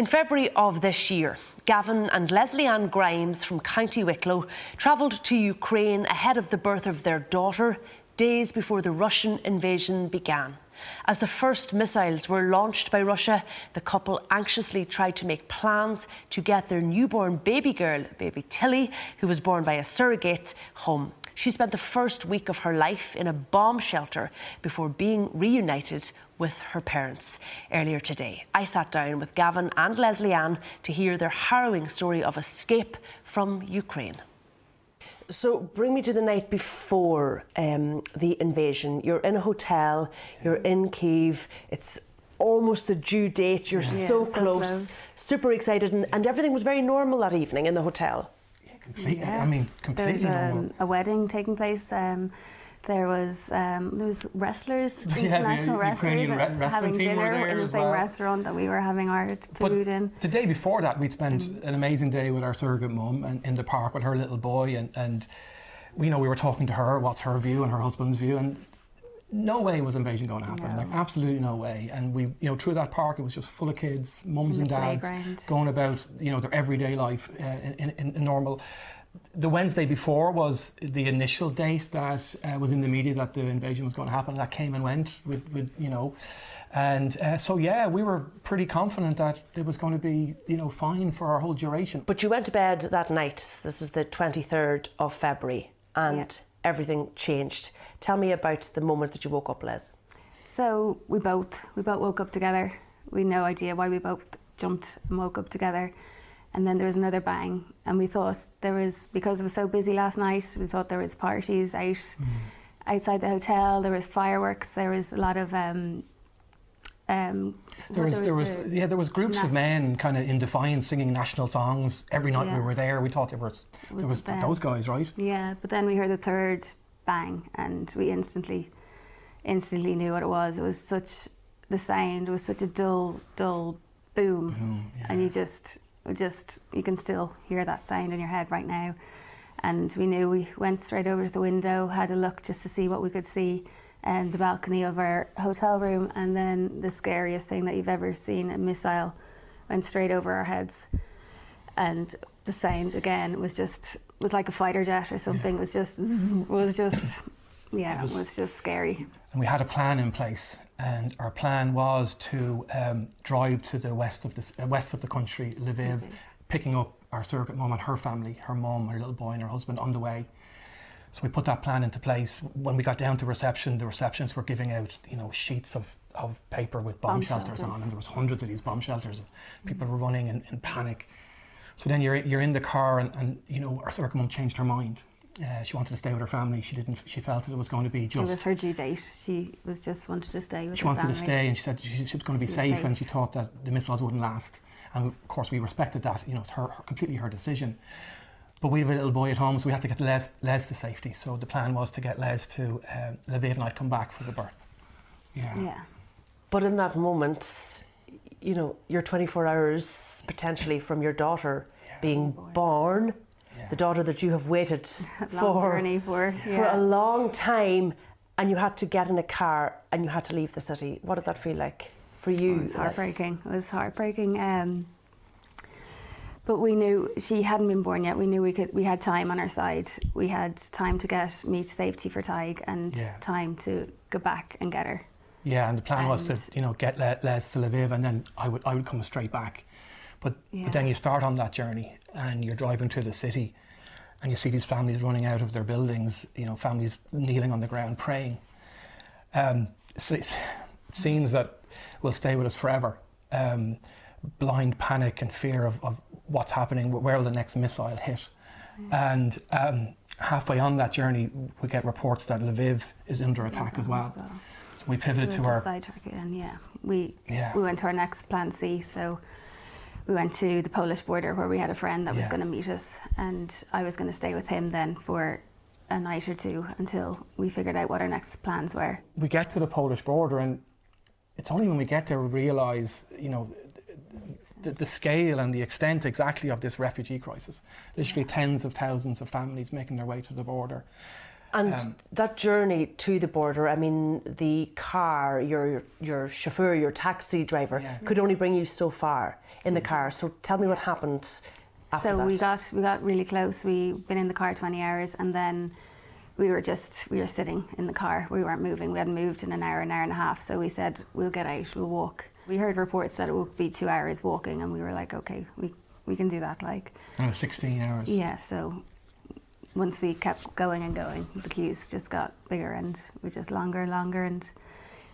In February of this year, Gavin and Lesley Grimes from County Wicklow travelled to Ukraine ahead of the birth of their daughter, days before the Russian invasion began. As the first missiles were launched by Russia, the couple anxiously tried to make plans to get their newborn baby girl, baby Tilly, who was born by a surrogate, home. She spent the first week of her life in a bomb shelter before being reunited with her parents. Earlier today, I sat down with Gavin and Lesley to hear their harrowing story of escape from Ukraine. So bring me to the night before the invasion. You're in a hotel, you're in Kyiv, it's almost the due date, you're so close, super excited, and everything was very normal that evening in the hotel. Yeah, completely. I mean, completely normal. There was a wedding taking place. There was wrestlers, international wrestlers, having dinner in the same restaurant that we were having our food in. The day before that, we'd spent an amazing day with our surrogate mum and in the park with her little boy, and we were talking to her, what's her view and her husband's view, and no way was invasion going to happen, like absolutely no way. And we, through that park, it was just full of kids, mums and dads, going about, their everyday life in normal. The Wednesday before was the initial date that was in the media that the invasion was going to happen. That came and went so we were pretty confident that it was going to be, fine for our whole duration. But you went to bed that night. This was the 23rd of February, and everything changed. Tell me about the moment that you woke up, Les. So we both woke up together. We had no idea why we both jumped and woke up together. And then there was another bang, and we thought because it was so busy last night, we thought there was parties outside the hotel. There was fireworks. There was a lot of there was groups of men kind of in defiance singing national songs every night we were there. We thought there was those guys, right? Yeah, but then we heard the third bang, and we instantly knew what it was. It was the sound was such a dull boom, and you can still hear that sound in your head right now. And we went straight over to the window, had a look just to see what we could see, and the balcony of our hotel room, and then the scariest thing that you've ever seen, a missile went straight over our heads. And the sound again was like a fighter jet or something. It was just scary. And we had a plan in place, and our plan was to drive to the west of the country, Lviv, picking up our surrogate mum and her family, her mum, her little boy and her husband on the way. So we put that plan into place. When we got down to reception, the receptionists were giving out, sheets of paper with bomb shelters on, and there was hundreds of these bomb shelters, and people were running in panic. So then you're in the car, and our surrogate mum changed her mind. She wanted to stay with her family. She felt that it was going to be just... It was her due date. She wanted to stay with her family. She wanted to stay, and she said she was going to be safe, and she thought that the missiles wouldn't last. And of course we respected that. It's completely her decision. But we have a little boy at home, so we had to get Les to safety. So the plan was to get Les to Lviv, and I'd come back for the birth. Yeah. But in that moment, you're 24 hours potentially from your daughter being born. The daughter that you have waited for a long time, and you had to get in a car and you had to leave the city. What did that feel like for you? It was heartbreaking. But we knew she hadn't been born yet. We knew we had time on our side. We had time to get me to safety for Tig, and time to go back and get her. Yeah, and the plan was to get Les to Lviv, and then I would come straight back. But then you start on that journey, and you're driving to the city, and you see these families running out of their buildings, families kneeling on the ground praying. Scenes that will stay with us forever. Blind panic and fear of what's happening, where will the next missile hit? And halfway on that journey, we get reports that Lviv is under attack as well. So we pivoted to our... sidetrack again, we went to our next plan C, so we went to the Polish border where we had a friend that was going to meet us, and I was going to stay with him then for a night or two until we figured out what our next plans were. We get to the Polish border, and it's only when we get there we realise, the scale and the extent exactly of this refugee crisis. Literally tens of thousands of families making their way to the border. And that journey to the border, I mean, the car, your chauffeur, your taxi driver could only bring you so far in the car. So tell me what happened after that. So we got really close. We'd been in the car 20 hours, and then we were sitting in the car. We weren't moving. We hadn't moved in an hour and a half. So we said, we'll get out, we'll walk. We heard reports that it would be 2 hours walking, and we were like, okay, we can do that. Like, and it was 16 hours. Yeah, so once we kept going and going, the queues just got bigger, and we just longer and longer, and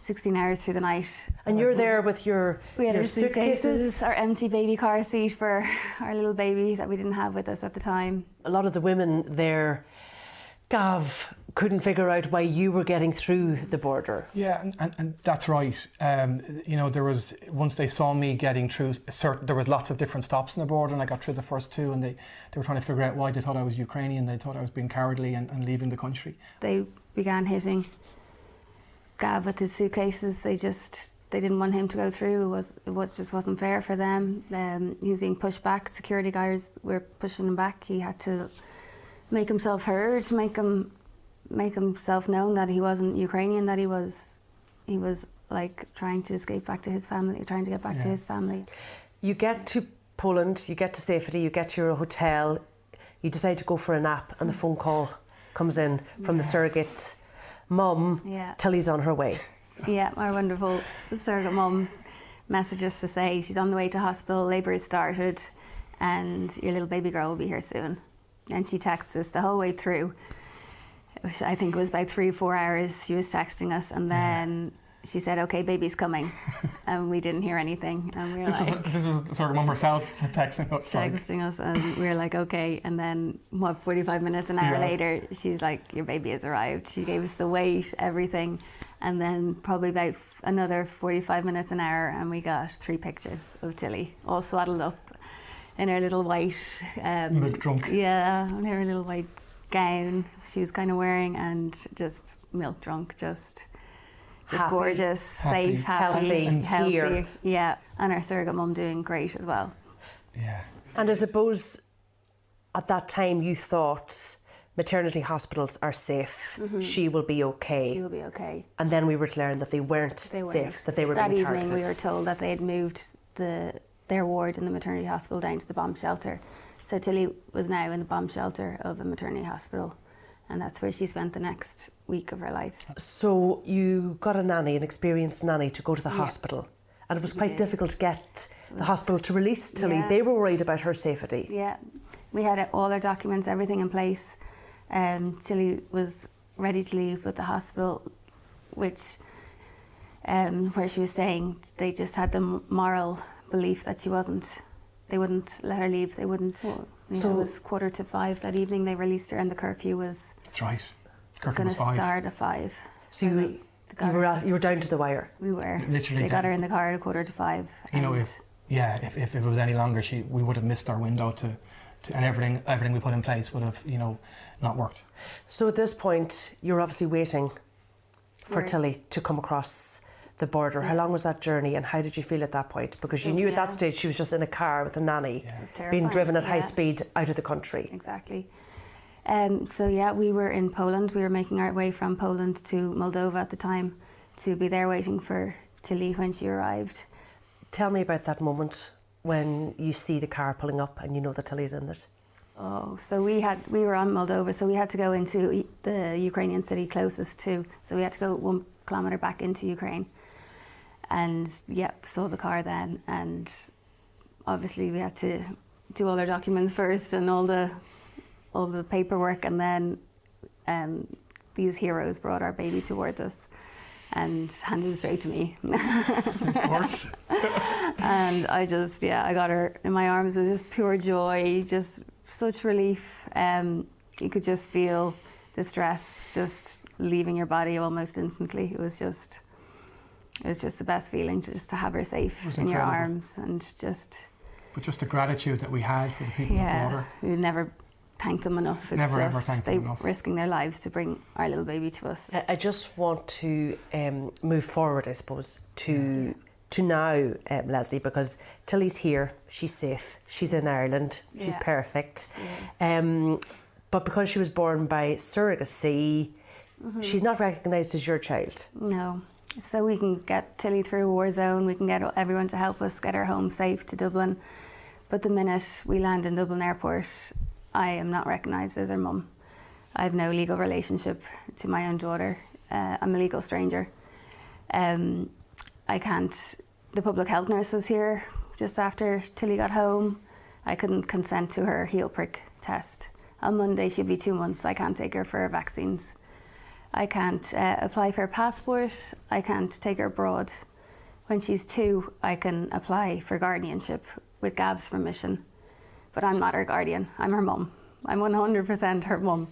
16 hours through the night. And you're there with your suitcases, our empty baby car seat for our little baby that we didn't have with us at the time. A lot of the women there, Gav, couldn't figure out why you were getting through the border. Yeah, and that's right. You know, there was, once they saw me getting through, there was lots of different stops on the border, and I got through the first two, and they were trying to figure out why. They thought I was Ukrainian, they thought I was being cowardly and leaving the country. They began hitting Gav with his suitcases. They didn't want him to go through. It just wasn't fair for them. He was being pushed back. Security guards were pushing him back. He had to make himself heard, make himself known that he wasn't Ukrainian, that he was like trying to escape back to his family, trying to get back to his family. You get to Poland, you get to safety, you get to your hotel, you decide to go for a nap, and the phone call comes in from the surrogate mum. Tilly's on her way. Yeah, our wonderful surrogate mum messages to say she's on the way to hospital, labour has started, and your little baby girl will be here soon. And she texts us the whole way through. I think it was about 3 or 4 hours she was texting us, and then she said, okay, baby's coming. And we didn't hear anything. And we were this was sort of mum herself texting us. And we were like, okay. And then 45 minutes, an hour later, she's like, your baby has arrived. She gave us the weight, everything. And then probably about another 45 minutes, an hour, and we got 3 pictures of Tilly, all swaddled up in her little white milk drunk. Yeah, in her little white gown she was kind of wearing, and just milk drunk, just happy, gorgeous, safe, happy, healthy. Here. Yeah, and our surrogate mum doing great as well. Yeah. And I suppose at that time you thought maternity hospitals are safe. She will be okay. She will be okay. And then we were to learn that they weren't safe, that they were that being evening targeted. We were told that they had moved their ward in the maternity hospital down to the bomb shelter. So Tilly was now in the bomb shelter of a maternity hospital, and that's where she spent the next week of her life. So you got a nanny, an experienced nanny, to go to the hospital, and it was quite difficult to get the hospital to release Tilly. They were worried about her safety. Yeah, we had all our documents, everything in place. Tilly was ready to leave with the hospital, which where she was staying, they just had the moral belief that they wouldn't let her leave. They wouldn't. So it was 4:45 that evening. They released her, and the curfew was. That's right. Curfew going was to 5. start at 5. So you were down to the wire. We were. Literally. They got her in the car at 4:45. You know, if it was any longer, we would have missed our window and everything we put in place would have, not worked. So at this point, you're obviously waiting for Tilly to come across the border. How long was that journey, and how did you feel at that point? Because you knew at that stage she was just in a car with a nanny, being driven at high speed out of the country. Exactly. We were in Poland. We were making our way from Poland to Moldova at the time to be there waiting for Tilly when she arrived. Tell me about that moment when you see the car pulling up and you know that Tilly's in it. Oh, so we were on Moldova, so we had to go into the Ukrainian city closest to, so we had to go 1 kilometre back into Ukraine. And saw the car then, and obviously we had to do all our documents first and all the paperwork, and then these heroes brought our baby towards us and handed it straight to me. Of course. And I got her in my arms. It was just pure joy, just such relief. You could just feel the stress just leaving your body almost instantly. It was just the best feeling to have her safe in your arms, and But just the gratitude that we had for the people at the border. We would never thank them enough. It's never ever thank them enough. Risking their lives to bring our little baby to us. I just want to move forward, I suppose, to now, Lesley, because Tilly's here, she's safe, she's in Ireland, she's perfect. But because she was born by surrogacy, she's not recognised as your child. No. So we can get Tilly through warzone, we can get everyone to help us get her home safe to Dublin. But the minute we land in Dublin Airport, I am not recognised as her mum. I have no legal relationship to my own daughter. I'm a legal stranger. I can't, the public health nurse was here just after Tilly got home. I couldn't consent to her heel prick test. On Monday she'll be 2 months. I can't take her for her vaccines. I can't apply for a passport. I can't take her abroad. When she's 2, I can apply for guardianship with Gav's permission. But I'm not her guardian, I'm her mum. I'm 100% her mum.